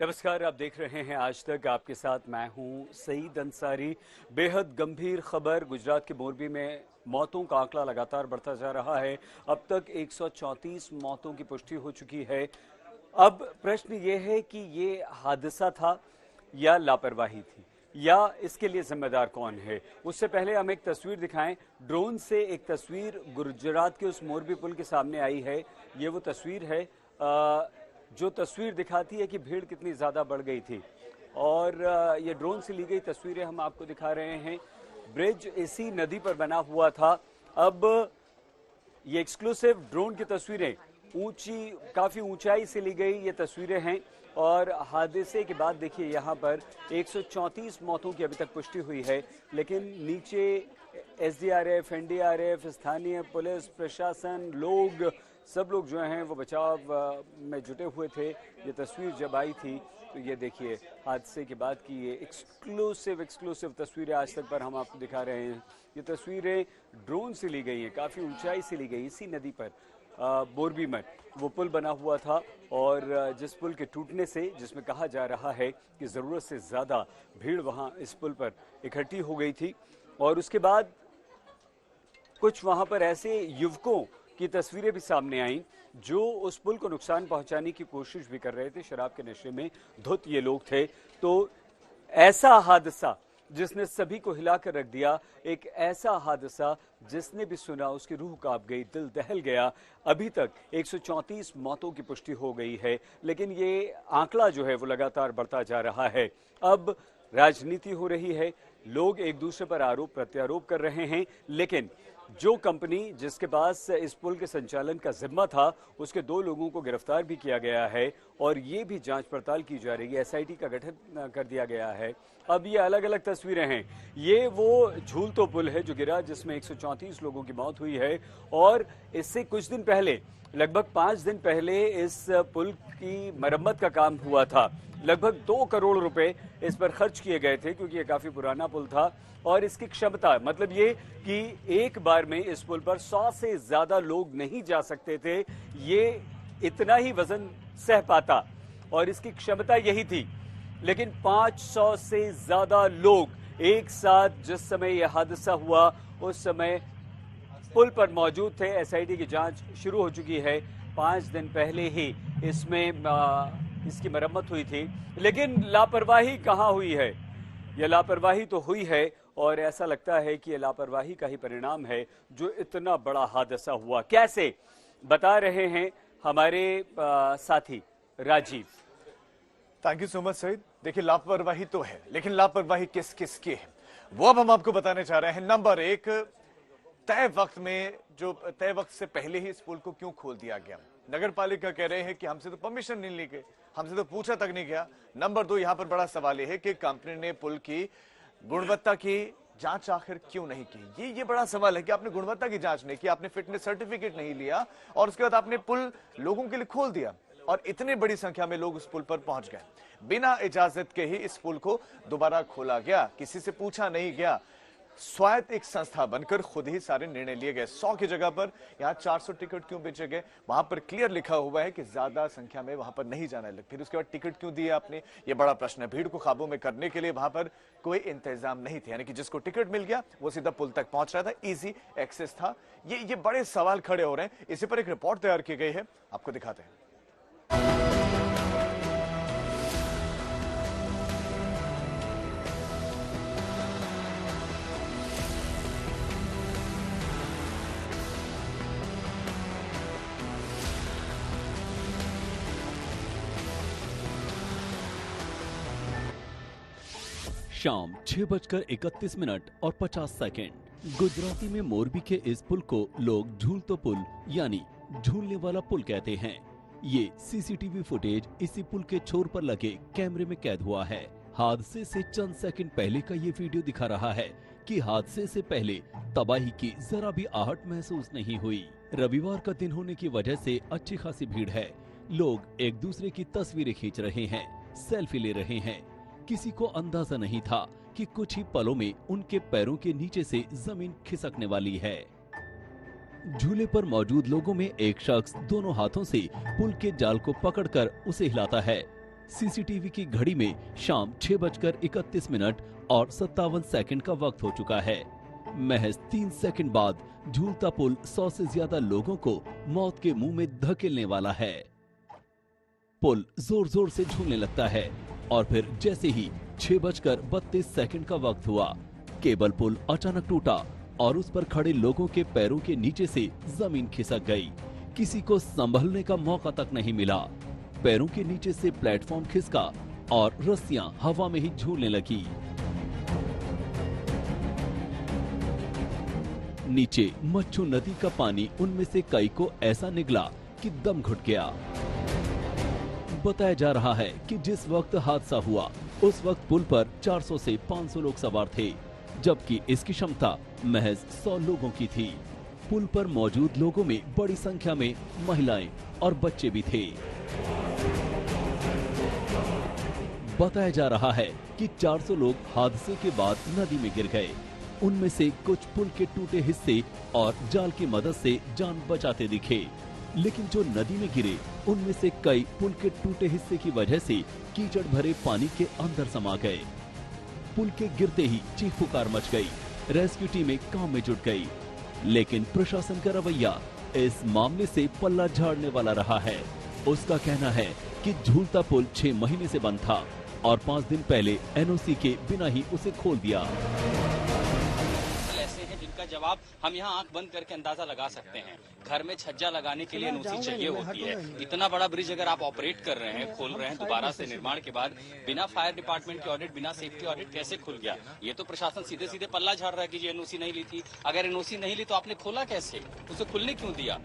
नमस्कार, आप देख रहे हैं आज तक। आपके साथ मैं हूं सईद अंसारी। बेहद गंभीर खबर, गुजरात के मोरबी में मौतों का आंकड़ा लगातार बढ़ता जा रहा है। अब तक 134 मौतों की पुष्टि हो चुकी है। अब प्रश्न ये है कि ये हादसा था या लापरवाही थी, या इसके लिए जिम्मेदार कौन है। उससे पहले हम एक तस्वीर दिखाएं। ड्रोन से एक तस्वीर गुजरात के उस मोरबी पुल के सामने आई है। ये वो तस्वीर है जो तस्वीर दिखाती है कि भीड़ कितनी ज़्यादा बढ़ गई थी। और ये ड्रोन से ली गई तस्वीरें हम आपको दिखा रहे हैं। ब्रिज इसी नदी पर बना हुआ था। अब ये एक्सक्लूसिव ड्रोन की तस्वीरें काफ़ी ऊंचाई से ली गई ये तस्वीरें हैं। और हादसे के बाद देखिए यहाँ पर 134 मौतों की अभी तक पुष्टि हुई है, लेकिन नीचे एसडीआरएफ, एनडीआरएफ, स्थानीय पुलिस प्रशासन, सब लोग जो हैं वो बचाव में जुटे हुए थे। ये तस्वीर जब आई थी तो ये देखिए हादसे के बाद की ये एक्सक्लूसिव तस्वीरें आज तक पर हम आपको दिखा रहे हैं। ये तस्वीरें ड्रोन से ली गई हैं, काफ़ी ऊंचाई से ली गई। इसी नदी पर मोरबी में वो पुल बना हुआ था, और जिस पुल के टूटने से, जिसमें कहा जा रहा है कि ज़रूरत से ज़्यादा भीड़ वहाँ इस पुल पर इकट्ठी हो गई थी। और उसके बाद कुछ वहाँ पर ऐसे युवकों की तस्वीरें भी सामने आईं जो उस पुल को नुकसान पहुंचाने की कोशिश भी कर रहे थे। शराब के नशे में धुत ये लोग थे। तो ऐसा हादसा जिसने सभी को हिलाकर रख दिया, एक ऐसा हादसा जिसने भी सुना उसकी रूह कांप गई, दिल दहल गया। अभी तक 134 मौतों की पुष्टि हो गई है, लेकिन ये आंकड़ा जो है वो लगातार बढ़ता जा रहा है। अब राजनीति हो रही है, लोग एक दूसरे पर आरोप प्रत्यारोप कर रहे हैं, लेकिन जो कंपनी जिसके पास इस पुल के संचालन का जिम्मा था, उसके 2 लोगों को गिरफ्तार भी किया गया है और ये भी जांच पड़ताल की जा रही है। एसआईटी का गठन कर दिया गया है। अब ये अलग अलग तस्वीरें हैं। ये वो झूलतो पुल है जो गिरा, जिसमें 134 लोगों की मौत हुई है। और इससे कुछ दिन पहले, लगभग 5 दिन पहले, इस पुल की मरम्मत का काम हुआ था। लगभग 2 करोड़ रुपए इस पर खर्च किए गए थे, क्योंकि ये काफी पुराना पुल था। और इसकी क्षमता, मतलब ये कि एक बार में इस पुल पर 100 से ज्यादा लोग नहीं जा सकते थे। ये इतना ही वजन सह पाता और इसकी क्षमता यही थी। लेकिन 500 से ज्यादा लोग एक साथ जिस समय यह हादसा हुआ उस समय पुल पर मौजूद थे। एसआईटी की जांच शुरू हो चुकी है। 5 दिन पहले ही इसकी मरम्मत हुई थी, लेकिन लापरवाही कहाँ हुई है? यह लापरवाही तो हुई है, और ऐसा लगता है कि यह लापरवाही का ही परिणाम है जो इतना बड़ा हादसा हुआ। कैसे, बता रहे हैं हमारे साथी Rajiv. Thank you so much Saeed. देखिए, लापरवाही तो है, लेकिन लापरवाही किस किस की है वो अब हम आपको बताने जा रहे हैं। नंबर 1, तय वक्त से पहले ही इस पुल को क्यों खोल दिया गया? नगर पालिका कह रहे हैं कि हमसे तो परमिशन नहीं ली गई, हमसे तो पूछा तक नहीं गया। नंबर 2, यहां पर बड़ा सवाल यह है कि कंपनी ने पुल की गुणवत्ता की जांच आखिर क्यों नहीं की? ये बड़ा सवाल है कि आपने गुणवत्ता की जांच नहीं की, आपने फिटनेस सर्टिफिकेट नहीं लिया, और उसके बाद आपने पुल लोगों के लिए खोल दिया, और इतनी बड़ी संख्या में लोग उस पुल पर पहुंच गए। बिना इजाजत के ही इस पुल को दोबारा खोला गया, किसी से पूछा नहीं गया। स्वायत्त एक संस्था बनकर खुद ही सारे निर्णय लिए गए। 100 की जगह पर यहां 400 टिकट क्यों बेचे गए? वहां पर क्लियर लिखा हुआ है कि ज्यादा संख्या में वहां पर नहीं जाना है। फिर उसके बाद टिकट क्यों दिए आपने? ये बड़ा प्रश्न है। भीड़ को काबू में करने के लिए वहां पर कोई इंतजाम नहीं थे, यानी कि जिसको टिकट मिल गया वो सीधा पुल तक पहुंच रहा था, इजी एक्सेस था। ये बड़े सवाल खड़े हो रहे हैं। इसी पर एक रिपोर्ट तैयार की गई है, आपको दिखाते हैं। शाम 6:31 और 50 सेकंड। गुजराती में मोरबी के इस पुल को लोग झूलतो पुल यानी झूलने वाला पुल कहते हैं। ये सीसीटीवी फुटेज इसी पुल के छोर पर लगे कैमरे में कैद हुआ है। हादसे से चंद सेकंड पहले का ये वीडियो दिखा रहा है कि हादसे से पहले तबाही की जरा भी आहट महसूस नहीं हुई। रविवार का दिन होने की वजह से अच्छी खासी भीड़ है। लोग एक दूसरे की तस्वीरें खींच रहे हैं, सेल्फी ले रहे हैं। किसी को अंदाजा नहीं था कि कुछ ही पलों में उनके पैरों के नीचे से जमीन खिसकने वाली है। झूले पर मौजूद लोगों में एक शख्स दोनों हाथों से पुल के जाल को पकड़कर उसे हिलाता है। सीसीटीवी की घड़ी में शाम 6:31 और 57 सेकंड का वक्त हो चुका है। महज 3 सेकंड बाद झूलता पुल 100 से ज्यादा लोगों को मौत के मुंह में धकेलने वाला है। पुल जोर जोर से झूलने लगता है और फिर जैसे ही 6:32 का वक्त हुआ, केबल पुल अचानक टूटा और उस पर खड़े लोगों के पैरों के नीचे से जमीन खिसक गई। किसी को संभलने का मौका तक नहीं मिला। पैरों के नीचे से प्लेटफॉर्म खिसका और रस्सियां हवा में ही झूलने लगी। नीचे मच्छू नदी का पानी उनमें से कई को ऐसा निगला कि दम घुट गया। बताया जा रहा है कि जिस वक्त हादसा हुआ उस वक्त पुल पर 400 से 500 लोग सवार थे, जबकि इसकी क्षमता महज 100 लोगों की थी। पुल पर मौजूद लोगों में बड़ी संख्या में महिलाएं और बच्चे भी थे। बताया जा रहा है कि 400 लोग हादसे के बाद नदी में गिर गए। उनमें से कुछ पुल के टूटे हिस्से और जाल की मदद से जान बचाते दिखे, लेकिन जो नदी में गिरे उनमें से कई पुल के टूटे हिस्से की वजह से कीचड़ भरे पानी के अंदर समा गए। पुल के गिरते ही चीख पुकार मच गई। रेस्क्यू टीमें काम में जुट गई, लेकिन प्रशासन का रवैया इस मामले से पल्ला झाड़ने वाला रहा है। उसका कहना है कि झूलता पुल 6 महीने से बंद था और 5 दिन पहले एनओसी के बिना ही उसे खोल दिया। ऐसे हैं जिनका जवाब हम यहाँ आंख बंद करके अंदाजा लगा सकते हैं। घर में छज्जा लगाने के लिए एनओसी चाहिए होती है। इतना बड़ा ब्रिज अगर आप ऑपरेट कर रहे हैं, खोल रहे हैं दोबारा से निर्माण के बाद, बिना फायर डिपार्टमेंट के ऑडिट, बिना सेफ्टी ऑडिट कैसे खुल गया? ये तो प्रशासन सीधे सीधे पल्ला झाड़ रहा है कि ये एनओसी नहीं ली थी। अगर एनओसी नहीं ली तो आपने खोला कैसे? उसे खुलने क्यों दिया?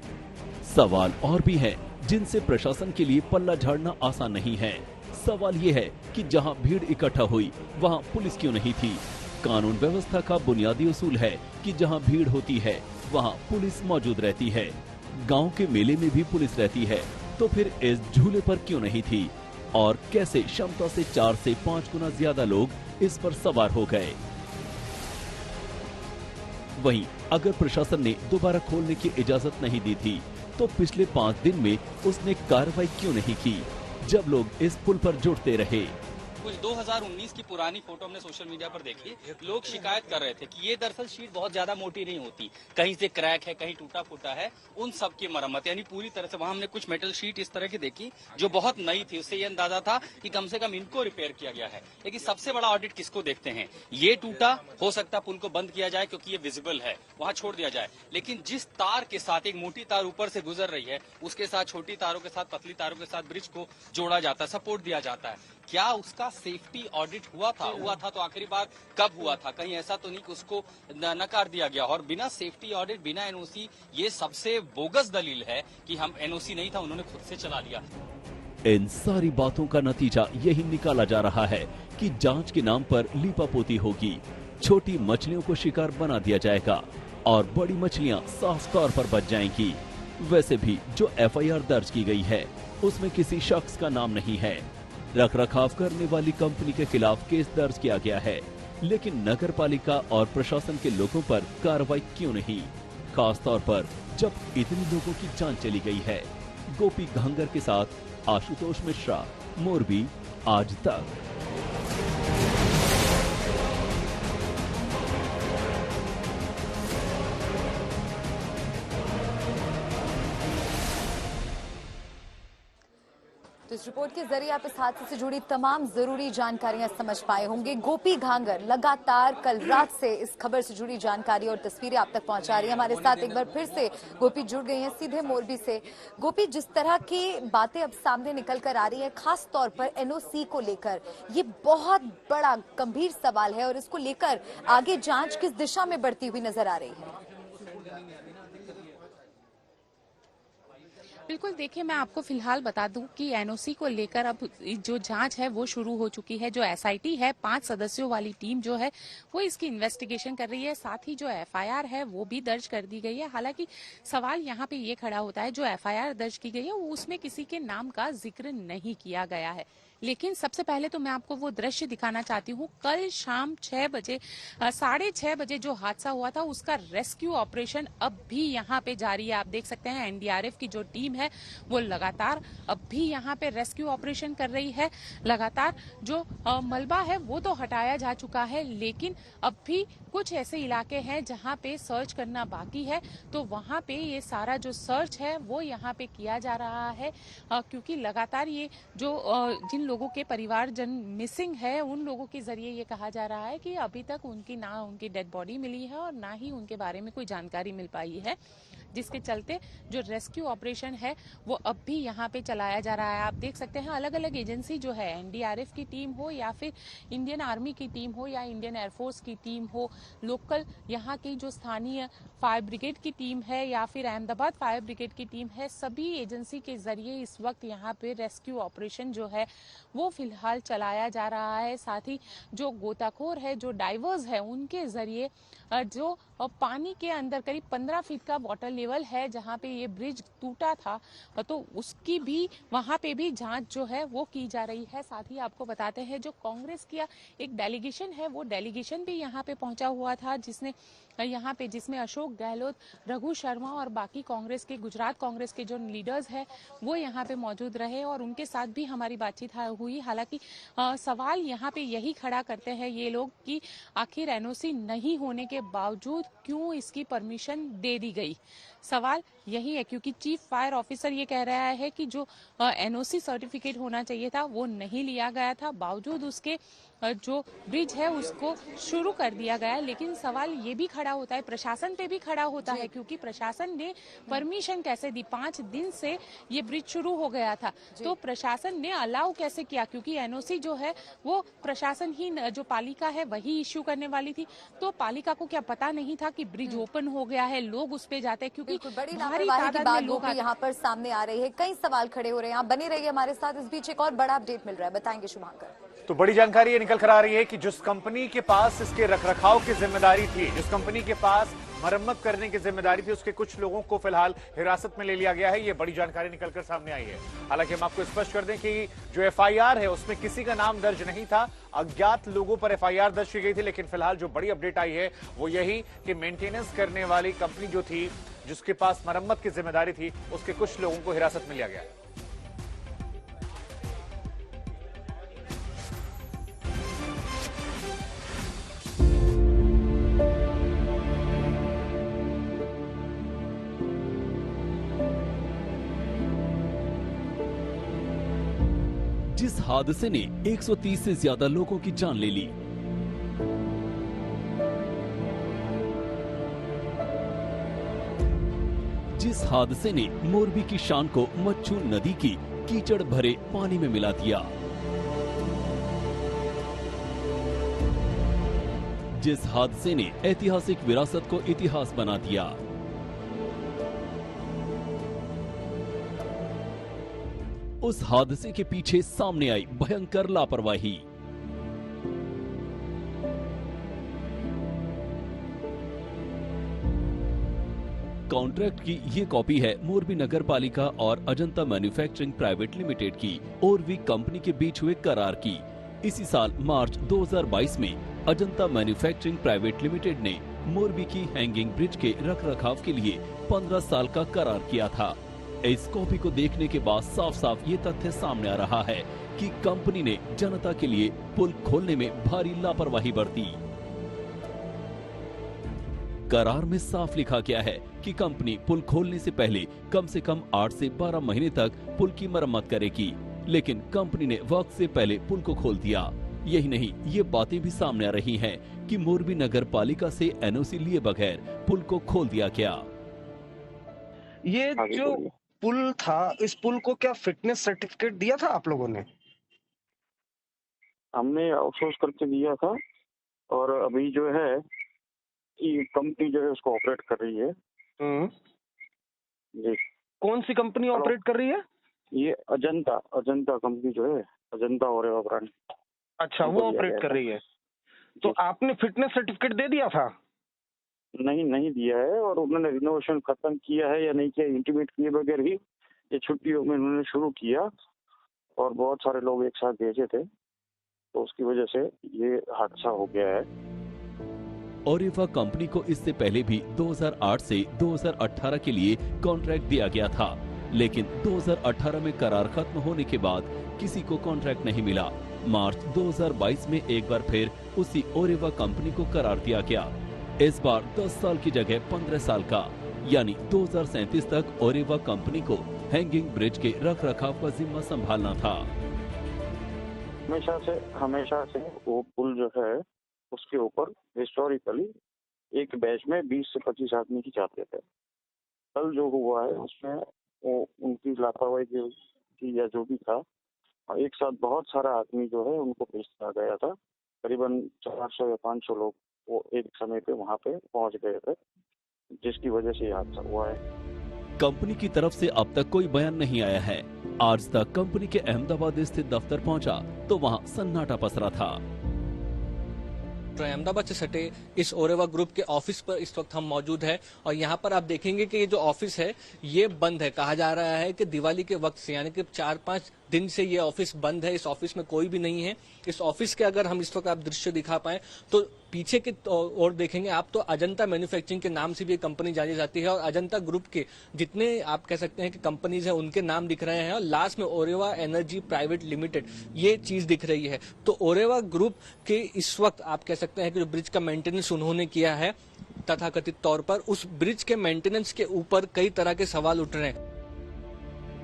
सवाल और भी हैं जिनसे प्रशासन के लिए पल्ला झाड़ना आसान नहीं है। सवाल ये है कि जहां भीड़ इकट्ठा हुई वहां पुलिस क्यों नहीं थी? कानून व्यवस्था का बुनियादी उसूल है कि जहां भीड़ होती है वहां पुलिस मौजूद रहती है। गांव के मेले में भी पुलिस रहती है, तो फिर इस झूले पर क्यों नहीं थी? और कैसे क्षमता से 4 से 5 गुना ज्यादा लोग इस पर सवार हो गए? वहीं अगर प्रशासन ने दोबारा खोलने की इजाजत नहीं दी थी, तो पिछले 5 दिन में उसने कार्रवाई क्यों नहीं की, जब लोग इस पुल पर जुटते रहे? कुछ 2019 की पुरानी फोटो हमने सोशल मीडिया पर देखी। लोग शिकायत कर रहे थे कि ये दरअसल शीट बहुत ज्यादा मोटी नहीं होती, कहीं से क्रैक है, कहीं टूटा फूटा है, उन सब की मरम्मत यानी पूरी तरह से। वहां हमने कुछ मेटल शीट इस तरह की देखी जो बहुत नई थी, उससे ये अंदाजा था कि कम से कम इनको रिपेयर किया गया है। लेकिन सबसे बड़ा ऑडिट किसको देखते हैं? ये टूटा, हो सकता पुल को बंद किया जाए क्योंकि ये विजिबल है, वहां छोड़ दिया जाए। लेकिन जिस तार के साथ एक मोटी तार ऊपर से गुजर रही है, उसके साथ छोटी तारों के साथ, पतली तारों के साथ ब्रिज को जोड़ा जाता है, सपोर्ट दिया जाता है। क्या उसका सेफ्टी ऑडिट हुआ था? हुआ था तो आखिरी बार कब हुआ था? कहीं ऐसा तो नहीं कि उसको नकार दिया गया? और बिना सेफ्टी ऑडिट, बिना एनओसी, ये सबसे बोगस दलील है कि हम एनओसी नहीं था, उन्होंने खुद से चला लिया। इन सारी बातों का नतीजा यही निकाला जा रहा है कि जांच के नाम पर लीपापोती होगी। छोटी मछलियों को शिकार बना दिया जाएगा और बड़ी मछलियां साफ तौर पर बच जाएंगी। वैसे भी जो एफआईआर दर्ज की गई है उसमें किसी शख्स का नाम नहीं है। रखरखाव करने वाली कंपनी के खिलाफ केस दर्ज किया गया है, लेकिन नगर पालिका और प्रशासन के लोगों पर कार्रवाई क्यों नहीं? खास तौर पर जब इतने लोगों की जान चली गई है। गोपी घांगर के साथ आशुतोष मिश्रा, मोरबी, आज तक। तो इस रिपोर्ट के जरिए आप इस हादसे से जुड़ी तमाम जरूरी जानकारियां समझ पाए होंगे। गोपी घांगर लगातार कल रात से इस खबर से जुड़ी जानकारी और तस्वीरें आप तक पहुंचा रही है। हमारे साथ एक बार फिर से गोपी जुड़ गई हैं सीधे मोरबी से। गोपी, जिस तरह की बातें अब सामने निकल कर आ रही है, खास तौर पर एनओसी को लेकर, ये बहुत बड़ा गंभीर सवाल है और इसको लेकर आगे जांच किस दिशा में बढ़ती हुई नजर आ रही है? बिल्कुल, देखिए मैं आपको फिलहाल बता दूं कि एनओसी को लेकर अब जो जांच है वो शुरू हो चुकी है। जो एसआईटी है, 5 सदस्यों वाली टीम जो है वो इसकी इन्वेस्टिगेशन कर रही है। साथ ही जो एफआईआर है वो भी दर्ज कर दी गई है। हालांकि सवाल यहाँ पे ये खड़ा होता है, जो एफआईआर दर्ज की गई है उसमें किसी के नाम का जिक्र नहीं किया गया है। लेकिन सबसे पहले तो मैं आपको वो दृश्य दिखाना चाहती हूँ। कल शाम 6 बजे, 6:30 बजे जो हादसा हुआ था उसका रेस्क्यू ऑपरेशन अब भी यहाँ पे जारी है। आप देख सकते हैं एनडीआरएफ की जो टीम है वो लगातार अब भी यहाँ पे रेस्क्यू ऑपरेशन कर रही है। लगातार जो मलबा है वो तो हटाया जा चुका है, लेकिन अब भी कुछ ऐसे इलाके हैं जहाँ पे सर्च करना बाकी है, तो वहाँ पे ये सारा जो सर्च है वो यहाँ पे किया जा रहा है, क्योंकि लगातार ये जो जिन लोगों के परिवारजन मिसिंग है उन लोगों के जरिए ये कहा जा रहा है कि अभी तक उनकी डेड बॉडी मिली है और ना ही उनके बारे में कोई जानकारी मिल पाई है, जिसके चलते जो रेस्क्यू ऑपरेशन है वो अब भी यहाँ पे चलाया जा रहा है। आप देख सकते हैं अलग अलग एजेंसी जो है, एनडीआरएफ की टीम हो या फिर इंडियन आर्मी की टीम हो या इंडियन एयरफोर्स की टीम हो, लोकल यहाँ की जो स्थानीय फायर ब्रिगेड की टीम है या फिर अहमदाबाद फायर ब्रिगेड की टीम है, सभी एजेंसी के जरिए इस वक्त यहाँ पे रेस्क्यू ऑपरेशन जो है वो फिलहाल चलाया जा रहा है। साथ ही जो गोताखोर है, जो डाइवर्स है, उनके जरिए जो पानी के अंदर करीब 15 फीट का वाटर लेवल है जहाँ पे ये ब्रिज टूटा था, तो उसकी भी वहाँ पे भी जांच जो है वो की जा रही है। साथ ही आपको बताते हैं जो कांग्रेस की एक डेलीगेशन है वो डेलीगेशन भी यहाँ पे पहुंचा हुआ था, जिसमें अशोक गहलोत, रघु शर्मा और बाकी कांग्रेस के, गुजरात कांग्रेस के जो लीडर्स हैं वो यहाँ पे मौजूद रहे और उनके साथ भी हमारी बातचीत हुई। हालांकि सवाल यहाँ पे यही खड़ा करते हैं ये लोग कि आखिर एनओसी नहीं होने के बावजूद क्यों इसकी परमिशन दे दी गई। सवाल यही है क्योंकि चीफ फायर ऑफिसर ये कह रहा है कि जो एनओसी सर्टिफिकेट होना चाहिए था वो नहीं लिया गया था, बावजूद उसके जो ब्रिज है उसको शुरू कर दिया गया। लेकिन सवाल ये भी खड़ा होता है, प्रशासन पे भी खड़ा होता है, क्योंकि प्रशासन ने परमिशन कैसे दी? 5 दिन से ये ब्रिज शुरू हो गया था, तो प्रशासन ने अलाउ कैसे किया? क्योंकि एनओसी जो है वो प्रशासन ही, जो पालिका है वही इश्यू करने वाली थी, तो पालिका को क्या पता नहीं था कि ब्रिज ओपन हो गया है, लोग उस पे जाते हैं, क्योंकि बड़ी लापरवाही की बात लोग यहाँ पर सामने आ रही है, कई सवाल खड़े हो रहे हैं। आप बने रहिए हमारे साथ, इस बीच एक और बड़ा अपडेट मिल रहा है, बताएंगे शुभांकर। तो बड़ी जानकारी ये निकल कर आ रही है कि जिस कंपनी के पास इसके रखरखाव की जिम्मेदारी थी, जिस कंपनी के पास मरम्मत करने की जिम्मेदारी थी, उसके कुछ लोगों को फिलहाल हिरासत में ले लिया गया है। ये बड़ी जानकारी निकलकर सामने आई है। हालांकि हम आपको स्पष्ट कर दें कि जो एफआईआर है उसमें किसी का नाम दर्ज नहीं था, अज्ञात लोगों पर एफआईआर दर्ज की गई थी। लेकिन फिलहाल जो बड़ी अपडेट आई है वो यही कि मेंटेनेंस करने वाली कंपनी जो थी, जिसके पास मरम्मत की जिम्मेदारी थी, उसके कुछ लोगों को हिरासत में लिया गया। जिस हादसे ने 130 से ज्यादा लोगों की जान ले ली, जिस हादसे ने मोरबी की शान को मच्छू नदी की कीचड़ भरे पानी में मिला दिया, जिस हादसे ने ऐतिहासिक विरासत को इतिहास बना दिया, उस हादसे के पीछे सामने आई भयंकर लापरवाही। कॉन्ट्रैक्ट की ये कॉपी है मोरबी नगर पालिका और अजंता मैन्युफैक्चरिंग प्राइवेट लिमिटेड की ओरवी कंपनी के बीच हुए करार की। इसी साल मार्च 2022 में अजंता मैन्युफैक्चरिंग प्राइवेट लिमिटेड ने मोरबी की हैंगिंग ब्रिज के रखरखाव के लिए 15 साल का करार किया था। इस कॉपी को देखने के बाद साफ साफ ये तथ्य सामने आ रहा है कि कंपनी ने जनता के लिए पुल खोलने में भारी लापरवाही बरती। करार में साफ लिखा गया है कि कंपनी पुल खोलने से पहले कम से कम 8 से 12 महीने तक पुल की मरम्मत करेगी, लेकिन कंपनी ने वक्त से पहले पुल को खोल दिया। यही नहीं, ये बातें भी सामने आ रही हैं कि मोरबी नगर पालिका से एनओसी लिए बगैर पुल को खोल दिया गया। ये जो पुल था, इस पुल को क्या फिटनेस सर्टिफिकेट दिया था आप लोगों ने? हमने आउटसोर्स करके दिया था और अभी जो है ये कंपनी जो है उसको ऑपरेट कर रही है। जी। कौन सी कंपनी ऑपरेट कर रही है? ये अजंता कंपनी जो है, अजंता और ब्रांड। अच्छा, वो ऑपरेट कर रही है। तो आपने फिटनेस सर्टिफिकेट दे दिया था? नहीं दिया है, और उन्होंने रिनोवेशन खत्म किया है या नहीं किया, इंटीमेट किए बगैर ही ये छुट्टियों में उन्होंने शुरू किया और बहुत सारे लोग एक साथ भेजे थे, तो उसकी वजह से ये हादसा हो गया है। ओरेवा कंपनी को इससे पहले भी 2008 से 2018 के लिए कॉन्ट्रैक्ट दिया गया था, लेकिन 2018 में करार खत्म होने के बाद किसी को कॉन्ट्रैक्ट नहीं मिला। मार्च 2022 में एक बार फिर उसी ओरेवा कंपनी को करार दिया गया। इस बार 10 साल की जगह 15 साल का, यानी 2037 तक ओरेवा कंपनी को हैंगिंग ब्रिज के रखरखाव का जिम्मा संभालना था। हमेशा से वो पुल जो है उसके ऊपर हिस्टोरिकली एक बैच में 20 से 25 आदमी ही जाते थे। कल जो हुआ है उसमें वो उनकी लापरवाही की या जो भी था, एक साथ बहुत सारा आदमी जो है उनको भेजा गया था। करीबन 400 या 500 लोग वो एक समय पे वहाँ पे पहुँच गए थे, जिसकी वजह से ये हादसा हुआ है। कंपनी की तरफ से अब तक कोई बयान नहीं आया है। आज तक कंपनी के अहमदाबाद स्थित दफ्तर पहुंचा तो वहां सन्नाटा पसरा था। अहमदाबाद से सटे इस ओरेवा ग्रुप के ऑफिस पर इस वक्त हम मौजूद हैं और यहाँ पर आप देखेंगे कि ये जो ऑफिस है ये बंद है। कहा जा रहा है कि दिवाली के वक्त से, यानी कि 4-5 दिन से ये ऑफिस बंद है। इस ऑफिस में कोई भी नहीं है। इस ऑफिस के अगर हम इस वक्त आप दृश्य दिखा पाए तो पीछे के और देखेंगे आप तो अजंता मैन्युफैक्चरिंग के नाम से भी ये कंपनी जानी जाती है और अजंता ग्रुप के जितने आप कह सकते हैं कि कंपनीज हैं उनके नाम दिख रहे हैं और लास्ट में ओरेवा एनर्जी प्राइवेट लिमिटेड ये चीज दिख रही है। तो ओरेवा ग्रुप के इस वक्त आप कह सकते हैं कि जो ब्रिज का मेंटेनेंस उन्होंने किया है तथाकथित तौर पर, उस ब्रिज के मेंटेनेंस के ऊपर कई तरह के सवाल उठ रहे हैं।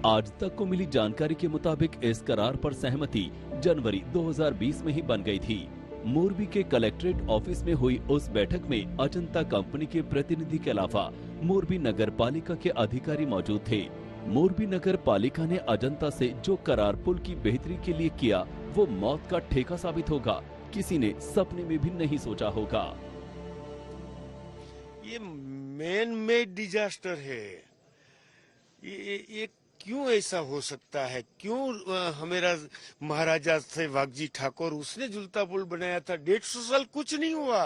आज तक को मिली जानकारी के मुताबिक इस करार पर सहमति जनवरी 2020 में ही बन गई थी। मोरबी के कलेक्ट्रेट ऑफिस में हुई उस बैठक में अजंता कंपनी के प्रतिनिधि के अलावा मोरबी नगर पालिका के अधिकारी मौजूद थे। मोरबी नगर पालिका ने अजंता से जो करार पुल की बेहतरी के लिए किया वो मौत का ठेका साबित होगा, किसी ने सपने में भी नहीं सोचा होगा। ये मैन मेड डिजास्टर है। ये क्यों ऐसा हो सकता है? क्यों हमारा महाराजा सहवागजी ठाकुर उसने झूलता पुल बनाया था, 150 साल कुछ नहीं हुआ,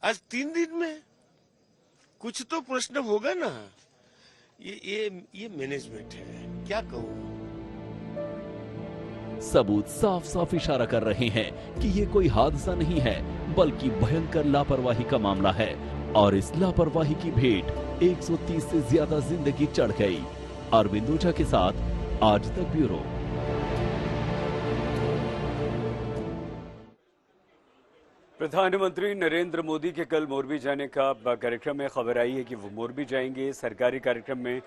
आज 3 दिन में कुछ तो प्रश्न होगा ना। ये मैनेजमेंट है, क्या कहूँ। सबूत साफ साफ इशारा कर रहे हैं कि ये कोई हादसा नहीं है बल्कि भयंकर लापरवाही का मामला है और इस लापरवाही की भेंट 130 से ज्यादा जिंदगी चढ़ गई। अरविंद ओझा के साथ आज तक ब्यूरो। प्रधानमंत्री नरेंद्र मोदी के कल मोरबी जाने का कार्यक्रम में खबर आई है कि वो मोरबी जाएंगे, सरकारी कार्यक्रम में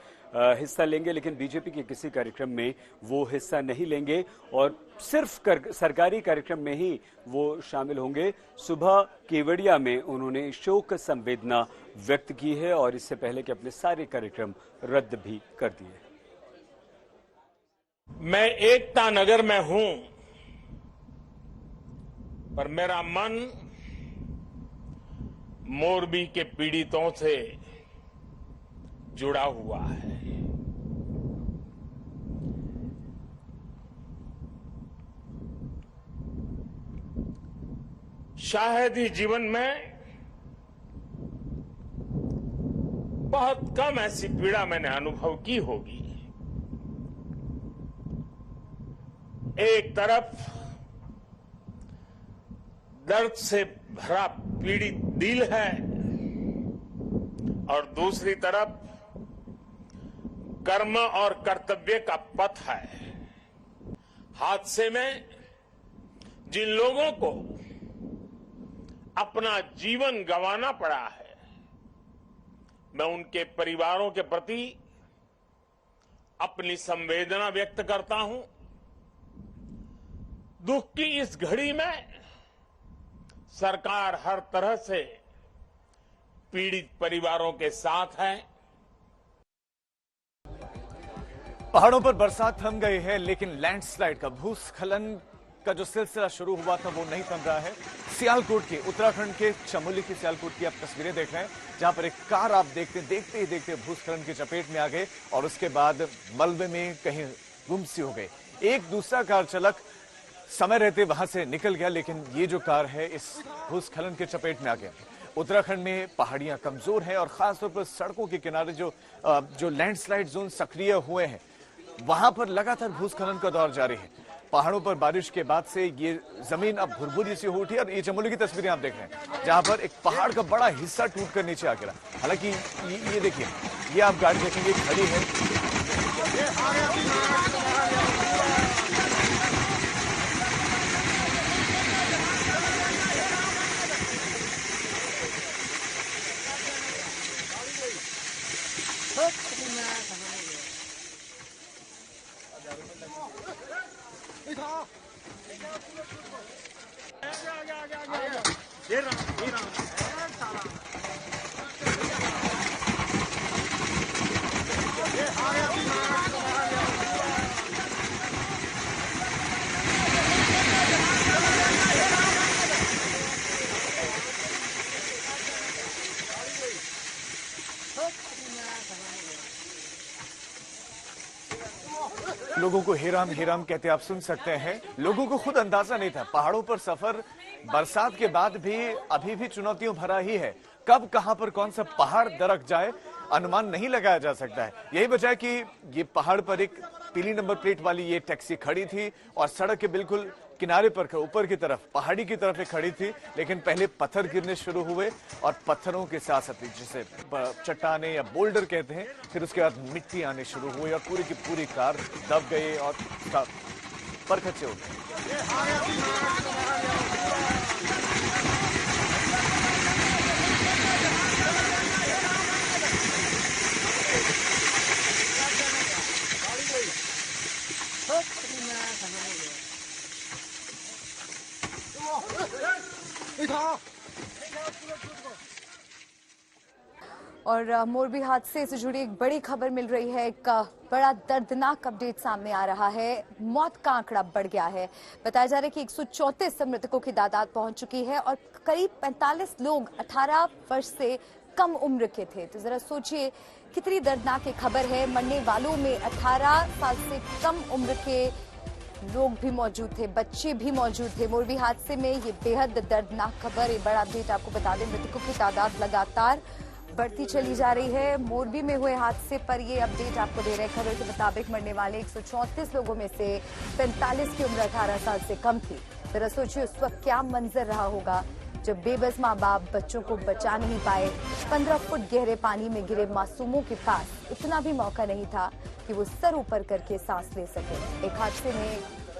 हिस्सा लेंगे, लेकिन बीजेपी के किसी कार्यक्रम में वो हिस्सा नहीं लेंगे और सिर्फ सरकारी कार्यक्रम में ही वो शामिल होंगे। सुबह केवड़िया में उन्होंने शोक संवेदना व्यक्त की है और इससे पहले कि अपने सारे कार्यक्रम रद्द भी कर दिए। मैं एकता नगर में हूं पर मेरा मन मोरबी के पीड़ितों से जुड़ा हुआ है। शायद ही जीवन में बहुत कम ऐसी पीड़ा मैंने अनुभव की होगी। एक तरफ दर्द से भरा पीड़ित दिल है और दूसरी तरफ कर्म और कर्तव्य का पथ है। हादसे में जिन लोगों को अपना जीवन गंवाना पड़ा है, मैं उनके परिवारों के प्रति अपनी संवेदना व्यक्त करता हूं। दुख की इस घड़ी में सरकार हर तरह से पीड़ित परिवारों के साथ है। पहाड़ों पर बरसात थम गई है, लेकिन लैंडस्लाइड का, भूस्खलन का जो सिलसिला शुरू हुआ था वो नहीं थम रहा है। सियालकोट की, उत्तराखंड के चमोली की सियालकोट की आप तस्वीरें देख रहे हैं, जहां पर एक कार आप देखते ही भूस्खलन की चपेट में आ गए और उसके बाद मलबे में कहीं गुम सी हो गई। एक दूसरा कार चालक समय रहते वहां से निकल गया, लेकिन ये जो कार है इस भूस्खलन के चपेट में आ गया। उत्तराखंड में पहाड़ियां कमजोर हैं और खासतौर पर सड़कों के किनारे जो लैंडस्लाइड जोन सक्रिय हुए हैं वहां पर लगातार भूस्खलन का दौर जारी है। पहाड़ों पर बारिश के बाद से ये जमीन अब भुरभुरी सी हो उठी और ये चमोली की तस्वीरें आप देख रहे हैं जहां पर एक पहाड़ का बड़ा हिस्सा टूट कर नीचे आ गिरा। हालांकि ये देखिए, ये आप गाड़ी देखेंगे खड़ी है, लोगों को हेराम हेराम कहते आप सुन सकते हैं। लोगों को खुद अंदाजा नहीं था। पहाड़ों पर सफर बरसात के बाद भी अभी भी चुनौतियों भरा ही है। कब कहां पर कौन सा पहाड़ दरक जाए अनुमान नहीं लगाया जा सकता है। यही वजह कि ये पहाड़ पर एक पीली नंबर प्लेट वाली ये टैक्सी खड़ी थी और सड़क के बिल्कुल किनारे पर ऊपर की तरफ पहाड़ी की तरफ खड़ी थी, लेकिन पहले पत्थर गिरने शुरू हुए और पत्थरों के साथ साथ जिसे चट्टाने या बोल्डर कहते हैं, फिर उसके बाद मिट्टी आने शुरू हुई और पूरी की पूरी कार दब गई और परखचे हो गए। और मोरबी हादसे से जुड़ी एक बड़ी खबर मिल रही है। एक बड़ा दर्दनाक अपडेट सामने आ रहा है। मौत का आंकड़ा बढ़ गया है। बताया जा रहा है कि 134 मृतकों की तादाद पहुंच चुकी है और करीब 45 लोग 18 वर्ष से कम उम्र के थे। तो जरा सोचिए कितनी दर्दनाक खबर है। मरने वालों में 18 साल से कम उम्र के लोग भी मौजूद थे, बच्चे भी मौजूद थे। मोरबी हादसे में ये बेहद दर्दनाक खबर, एक बड़ा अपडेट आपको बता दें। मृतकों की तादाद लगातार बढ़ती चली जा रही है। मोरबी में हुए हादसे पर ये अपडेट आपको दे रहे हैं। खबर के मुताबिक मरने वाले 134 लोगों में से 45 की उम्र 18 साल से कम थी। जरा सोचिए उस वक्त क्या मंजर रहा होगा जब बेबस माँ बाप बच्चों को बचा नहीं पाए। 15 फुट गहरे पानी में गिरे मासूमों के पास इतना भी मौका नहीं था कि वो सर ऊपर करके सांस ले सके। एक हादसे ने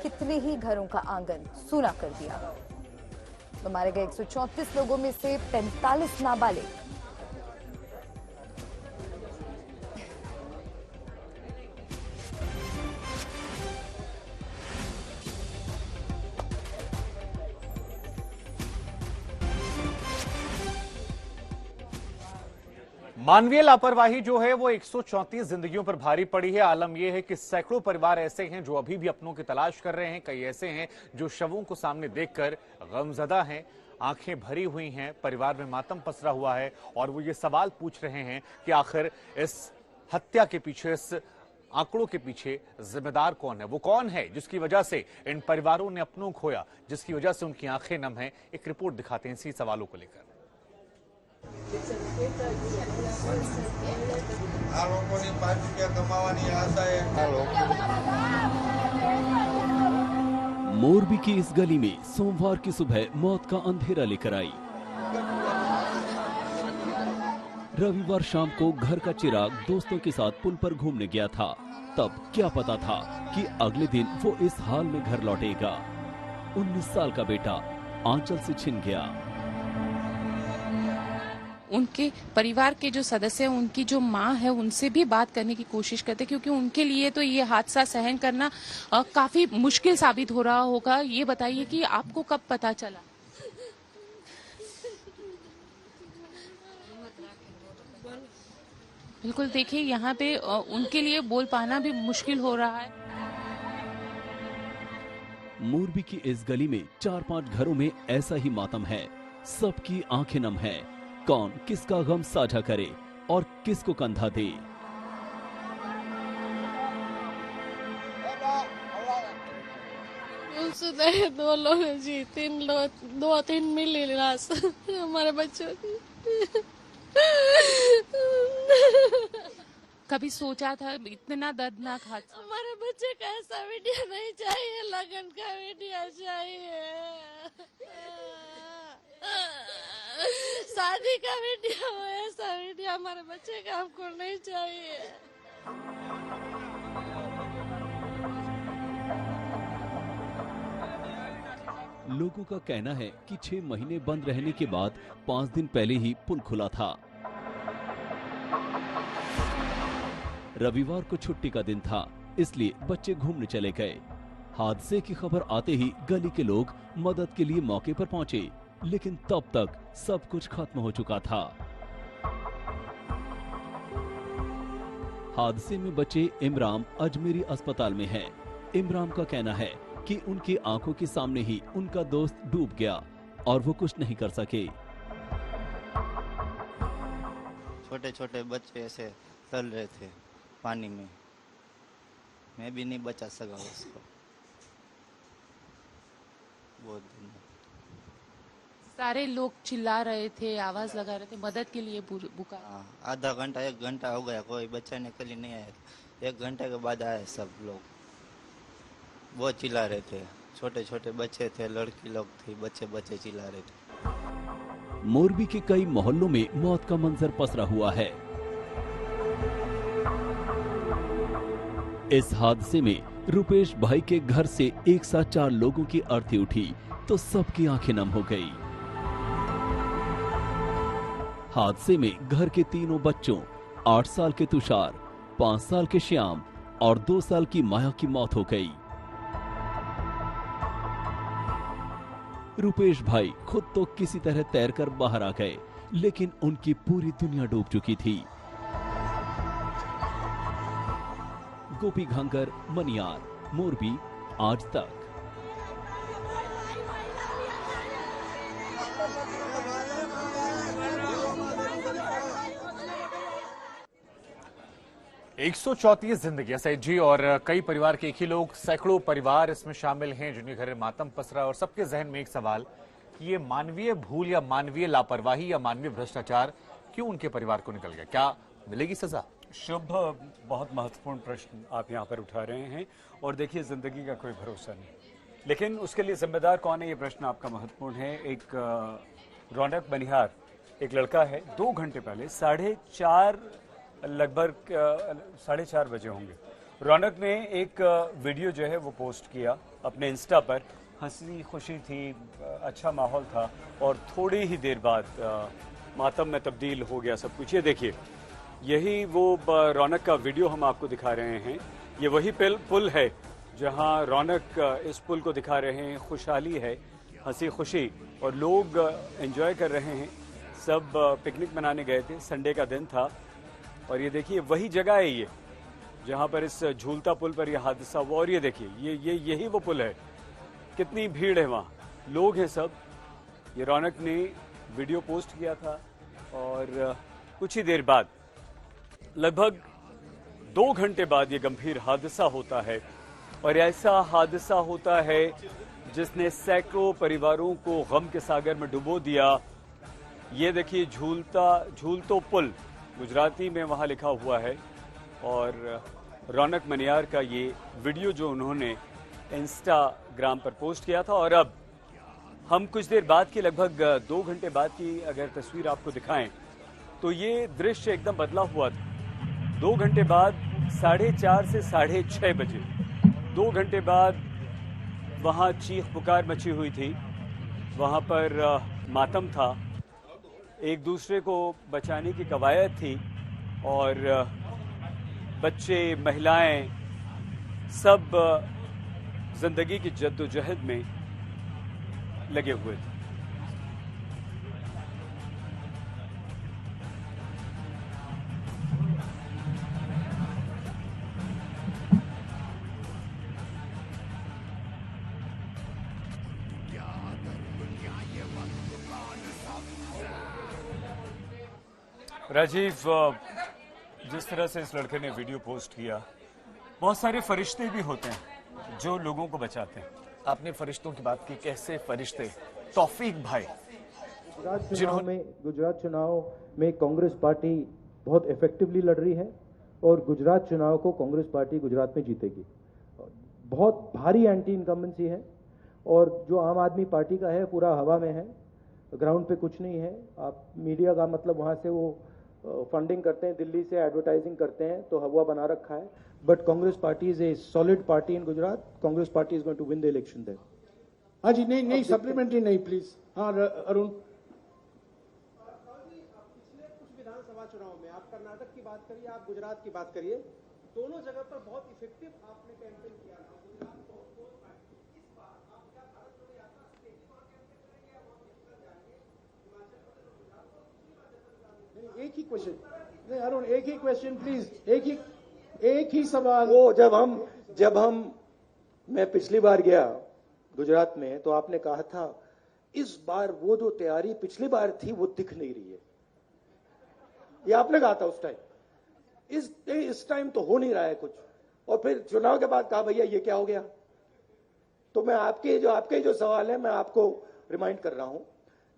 कितने ही घरों का आंगन सूना कर दिया। तो मारे गए 134 लोगों में से 45 नाबालिग। मानवीय लापरवाही जो है वो 134 जिंदगियों पर भारी पड़ी है। आलम यह है कि सैकड़ों परिवार ऐसे हैं जो अभी भी अपनों की तलाश कर रहे हैं। कई ऐसे हैं जो शवों को सामने देखकर गमजदा हैं, आंखें भरी हुई हैं, परिवार में मातम पसरा हुआ है और वो ये सवाल पूछ रहे हैं कि आखिर इस हत्या के पीछे, इस आंकड़ों के पीछे जिम्मेदार कौन है। वो कौन है जिसकी वजह से इन परिवारों ने अपनों खोया, जिसकी वजह से उनकी आंखें नम हैं। एक रिपोर्ट दिखाते हैं इसी सवालों को लेकर। मोरबी की इस गली में सोमवार की सुबह मौत का अंधेरा लेकर आई। रविवार शाम को घर का चिराग दोस्तों के साथ पुल पर घूमने गया था। तब क्या पता था कि अगले दिन वो इस हाल में घर लौटेगा। 19 साल का बेटा आंचल से छिन गया। उनके परिवार के जो सदस्य हैं, उनकी जो माँ है, उनसे भी बात करने की कोशिश करते, क्योंकि उनके लिए तो ये हादसा सहन करना काफी मुश्किल साबित हो रहा होगा। ये बताइए कि आपको कब पता चला? बिल्कुल, देखिए यहाँ पे उनके लिए बोल पाना भी मुश्किल हो रहा है। मोरबी की इस गली में 4-5 घरों में ऐसा ही मातम है। सबकी आंखें नम है। कौन किसका गम साझा करे और किसको कंधा दे। दो लोग जी, 2-3 मिली लाश हमारे बच्चों की। कभी सोचा था इतना दर्दनाक हादसा? हमारे बच्चे का ऐसा वीडियो नहीं चाहिए, लगन का वीडियो चाहिए, शादी का वीडियो, ऐसा वीडियो हमारे बच्चे का हमको नहीं चाहिए। लोगों का कहना है कि 6 महीने बंद रहने के बाद 5 दिन पहले ही पुल खुला था। रविवार को छुट्टी का दिन था, इसलिए बच्चे घूमने चले गए। हादसे की खबर आते ही गली के लोग मदद के लिए मौके पर पहुंचे, लेकिन तब तक सब कुछ खत्म हो चुका था। हादसे में बचे इमरान अजमेरी अस्पताल में हैं। इमरान का कहना है कि उनकी आंखों के सामने ही उनका दोस्त डूब गया और वो कुछ नहीं कर सके। छोटे छोटे बच्चे ऐसे तल रहे थे पानी में, मैं भी नहीं बचा सका उसको। बहुत दिन सारे लोग चिल्ला रहे थे, आवाज लगा रहे थे, मदद के लिए पुकार। आधा घंटा 1 घंटा हो गया, कोई बचाने के लिए नहीं आया। 1 घंटे के बाद आए सब लोग, बहुत चिल्ला रहे थे। छोटे छोटे बच्चे थे, लड़की लोग थे, बच्चे चिल्ला रहे थे। मोरबी के कई मोहल्लों में मौत का मंजर पसरा हुआ है। इस हादसे में रुपेश भाई के घर से एक साथ 4 लोगों की अर्थी उठी तो सबकी आंखें नम हो गई। हादसे में घर के तीनों बच्चों 8 साल के तुषार, 5 साल के श्याम और 2 साल की माया की मौत हो गई। रुपेश भाई खुद तो किसी तरह तैरकर बाहर आ गए, लेकिन उनकी पूरी दुनिया डूब चुकी थी। गोपी घांगर, मनियार, मोरबी, आज तक। एक 134 जिंदगी सईद जी और कई परिवार के एक ही लोग, सैकड़ों परिवार इसमें शामिल हैं जिनके घर में मातम पसरा और सबके जहन में एक सवाल कि ये मानवीय भूल या मानवीय लापरवाही या मानवीय भ्रष्टाचार क्यों उनके परिवार को निकल गया, क्या मिलेगी सजा? शुभ, बहुत महत्वपूर्ण प्रश्न आप यहाँ पर उठा रहे हैं और देखिए जिंदगी का कोई भरोसा नहीं, लेकिन उसके लिए जिम्मेदार कौन है, ये प्रश्न आपका महत्वपूर्ण है। एक रौनक बनिहार एक लड़का है, 2 घंटे पहले लगभग 4:30 बजे होंगे, रौनक ने एक वीडियो जो है वो पोस्ट किया अपने इंस्टा पर। हंसी खुशी थी, अच्छा माहौल था और थोड़ी ही देर बाद मातम में तब्दील हो गया सब कुछ। ये देखिए, यही वो रौनक का वीडियो हम आपको दिखा रहे हैं। ये वही पुल है जहां रौनक इस पुल को दिखा रहे हैं। खुशहाली है, हंसी खुशी और लोग एंजॉय कर रहे हैं। सब पिकनिक मनाने गए थे, संडे का दिन था और ये देखिए वही जगह है ये जहां पर इस झूलता पुल पर यह हादसा हुआ। और ये देखिए यही वो पुल है, कितनी भीड़ है वहाँ, लोग हैं सब। ये रौनक ने वीडियो पोस्ट किया था और कुछ ही देर बाद, लगभग 2 घंटे बाद ये गंभीर हादसा होता है और ऐसा हादसा होता है जिसने सैकड़ों परिवारों को गम के सागर में डुबो दिया। ये देखिए झूलतो पुल गुजराती में वहां लिखा हुआ है और रौनक मनियार का ये वीडियो जो उन्होंने इंस्टाग्राम पर पोस्ट किया था। और अब हम कुछ देर बाद की, लगभग 2 घंटे बाद की अगर तस्वीर आपको दिखाएं तो ये दृश्य एकदम बदला हुआ था। 2 घंटे बाद 4:30 से 6:30 बजे, 2 घंटे बाद वहां चीख पुकार मची हुई थी, वहां पर मातम था, एक दूसरे को बचाने की कवायद थी और बच्चे, महिलाएं सब जिंदगी की जद्दोजहद में लगे हुए थे। राजीव, जिस तरह से इस लड़के ने वीडियो पोस्ट किया, बहुत सारे फरिश्ते भी होते हैं जो लोगों को बचाते हैं। आपने फरिश्तों की बात की, कैसे फरिश्ते? तौफीक भाई, गुजरात चुनाव में कांग्रेस पार्टी बहुत इफेक्टिवली लड़ रही है और गुजरात चुनाव को कांग्रेस पार्टी गुजरात में जीतेगी। बहुत भारी एंटी इनकम्बेंसी है और जो आम आदमी पार्टी का है पूरा हवा में है, ग्राउंड पे कुछ नहीं है। आप मीडिया का मतलब वहां से वो फंडिंग करते हैं, दिल्ली से एडवर्टाइजिंग करते हैं, तो हवा बना रखा है। But Congress party is a solid party in Gujarat. Congress party is going to win the election there. हाँ जी, नहीं सप्लीमेंट्री नहीं प्लीज। हाँ अरुण, पिछले कुछ विधानसभा चुनाव में आप कर्नाटक की बात करिए, आप गुजरात की बात करिए, दोनों जगह पर बहुत इफेक्टिव आपने कैंपेन किया था। गुजरात को इस बार आप क्या भारत जोड़ो यात्रा से एक बार कैंपेन करेंगे या वहां पिछले जाएंगे हिमाचल प्रदेश और गुजरात को दूसरी बार नहीं, एक ही क्वेश्चन, नहीं अरुण एक ही क्वेश्चन प्लीज, एक ही सवाल। वो जब हम मैं पिछली बार गया गुजरात में तो आपने कहा था इस बार वो जो तैयारी पिछली बार थी वो दिख नहीं रही है, ये आपने कहा था उस टाइम। इस टाइम तो हो नहीं रहा है कुछ, और फिर चुनाव के बाद कहा भैया ये क्या हो गया। तो मैं आपके जो सवाल है मैं आपको रिमाइंड कर रहा हूं।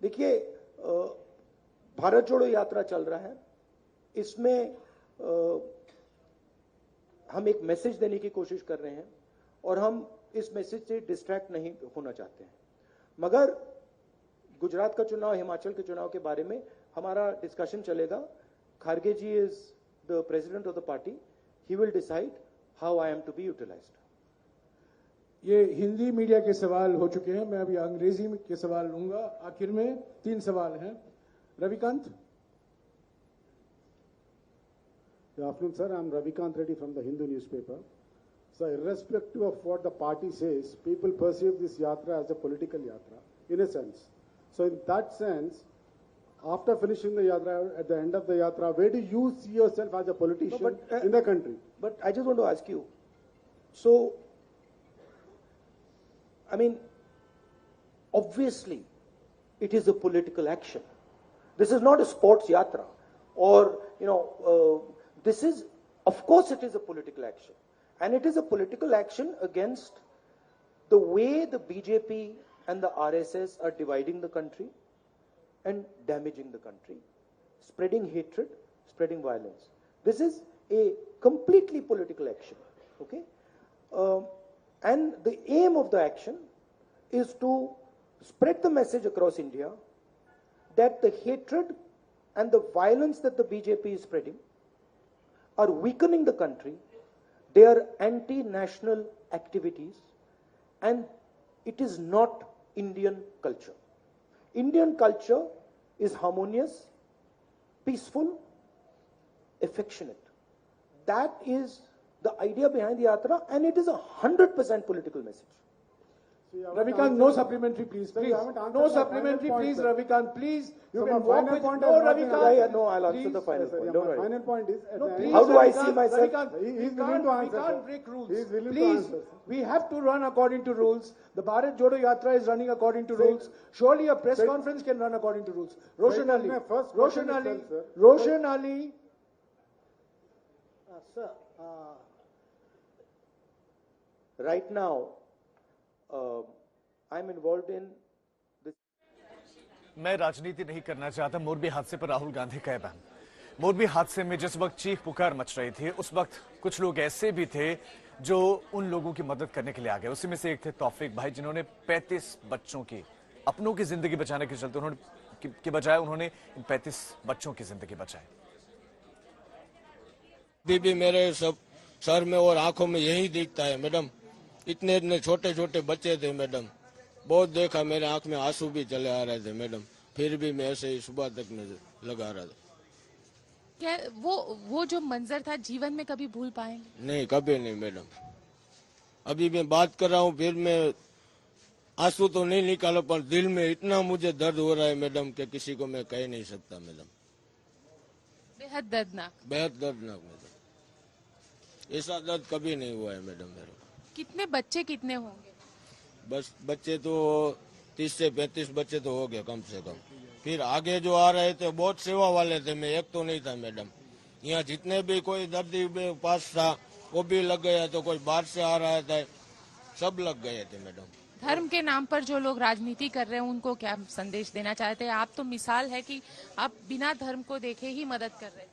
देखिए भारत जोड़ो यात्रा चल रहा है, इसमें हम एक मैसेज देने की कोशिश कर रहे हैं और हम इस मैसेज से डिस्ट्रैक्ट नहीं होना चाहते हैं। मगर गुजरात का चुनाव, हिमाचल के चुनाव के बारे में हमारा डिस्कशन चलेगा। Kharge ji is the president of the party, he will decide how I am to be utilized. ये हिंदी मीडिया के सवाल हो चुके हैं, मैं अभी अंग्रेजी के सवाल लूंगा। आखिर में 3 सवाल हैं। Ravikant. Good afternoon, sir. I'm Ravikant Reddy from the Hindu newspaper. So, irrespective of what the party says, people perceive this yatra as a political yatra, in a sense. So, in that sense, after finishing the yatra, at the end of the yatra, where do you see yourself as a politician in the country? But I just want to ask you, so, I mean, obviously, it is a political action. This is not a sports yatra, or, this is, of course it is a political action. And it is a political action against the way the BJP and the RSS are dividing the country and damaging the country, spreading hatred, spreading violence. This is a completely political action, okay? And the aim of the action is to spread the message across India that the hatred and the violence that the BJP is spreading are weakening the country. They are anti-national activities, and it is not Indian culture. Indian culture is harmonious, peaceful, affectionate. That is the idea behind the yatra, and it is 100% political message. Ravikant, no supplementary, please. Please. No supplementary, please, Ravikant. Please. You can walk with... No, Ravikant. No, I'll answer the final point. Don't worry. My final point is... No, please, how do I see myself? He's willing to answer. We can't break rules. He's willing to Please, answer. we have to run according to rules. The Bharat Jodo Yatra is running according to rules. Surely a press conference can run according to rules. Roshan Ali. Roshan Ali. Sir, right now, I'm involved in this. मैं राजनीति नहीं करना चाहता। मोरबी हादसे पर राहुल गांधी का बयान। मोरबी हादसे में जिस वक्त चीख पुकार मच रही थी, उस वक्त कुछ लोग ऐसे भी थे जो उन लोगों की मदद करने के लिए आ गए। उसी में से एक थे तौफीक भाई, जिन्होंने 35 बच्चों की, अपनों की जिंदगी बचाने के चलते उन्होंने इन 35 बच्चों की जिंदगी बचाई। भी मेरे सब सर में और आंखों में यही दिखता है मैडम। इतने छोटे छोटे बच्चे थे मैडम, बहुत देखा, मेरे आंख में आंसू भी चले आ रहे थे मैडम, फिर भी मैं ऐसे ही सुबह तक में लगा रहा था। क्या वो जो मंजर था जीवन में कभी भूल पाएंगे? नहीं, कभी नहीं मैडम। अभी मैं बात कर रहा हूँ, फिर मैं आंसू तो नहीं निकाला, पर दिल में इतना मुझे दर्द हो रहा है मैडम कि किसी को मैं कह नहीं सकता मैडम। बेहद दर्दनाक, बेहद दर्दनाक मैडम। ऐसा दर्द कभी नहीं हुआ है मैडम मेरे। कितने बच्चे कितने होंगे? बस बच्चे तो 30 से 35 बच्चे तो हो गए कम से कम। फिर आगे जो आ रहे थे बहुत सेवा वाले थे, मैं एक तो नहीं था मैडम। यहाँ जितने भी कोई दर्दी पास था वो भी लग गया, तो कोई बाहर से आ रहा था, सब लग गए थे मैडम। धर्म के नाम पर जो लोग राजनीति कर रहे हैं उनको क्या संदेश देना चाहते हैं? आप तो मिसाल है कि आप बिना धर्म को देखे ही मदद कर रहे हैं।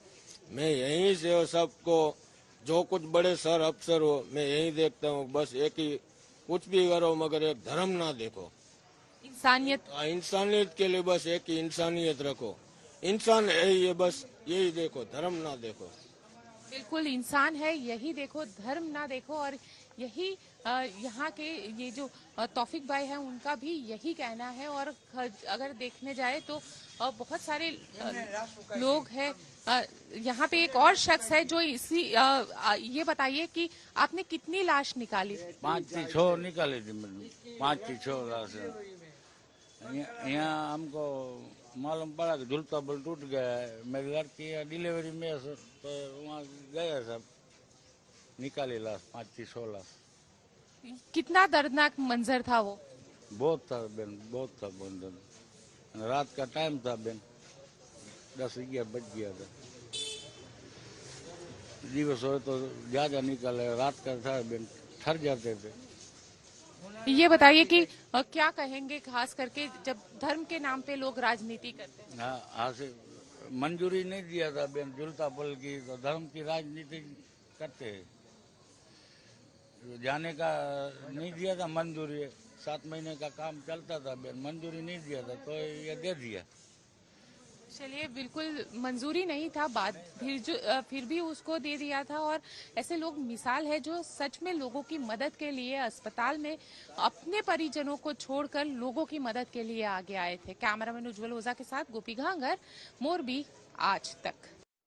मैं यहीं से सबको, जो कुछ बड़े सर अफसर हो, मैं यही देखता हूँ, बस एक ही, कुछ भी करो मगर एक धर्म ना देखो। इंसानियत के लिए बस एक ही इंसानियत रखो। इंसान है ये, बस यही देखो, धर्म ना देखो। बिल्कुल, इंसान है यही देखो, धर्म ना देखो। और यही यहाँ के ये जो तौफिक भाई है उनका भी यही कहना है। और अगर देखने जाए तो बहुत सारे लोग हैं। यहाँ पे एक और शख्स है जो इसी ये बताइए कि आपने कितनी लाश निकाली? 5-6 निकाली थी मैंने, 5-6 लाश। यहाँ हमको मालूम पड़ा कि झूलता पुल टूट गया है। मेरी लड़की डिलीवरी में तो वहाँ गया सब, निकाली लाश, 5-6 लाश। कितना दर्दनाक मंजर था वो? बहुत था बेन, बहुत था बंधन। रात का टाइम था बेन, 10-11 बज गया था। दिवस हो तो ज्यादा निकले, रात का था बेन, ठर जाते थे। ये बताइए कि क्या कहेंगे खास करके जब धर्म के नाम पे लोग राजनीति करते हैं? हाँ से मंजूरी नहीं दिया था बेन झूलता पुल की, तो धर्म की राजनीति करते हैं। जाने का नहीं दिया था मंजूरी, 7 महीने का काम चलता था बेन, मंजूरी नहीं दिया था तो ये दे दिया। चलिए, बिल्कुल मंजूरी नहीं था, बाद फिर भी उसको दे दिया था। और ऐसे लोग मिसाल है जो सच में लोगों की मदद के लिए अस्पताल में अपने परिजनों को छोड़कर लोगों की मदद के लिए आगे आए थे। कैमरामैन उज्जवल ओझा के साथ गोपी घांगर, मोरबी, आज तक।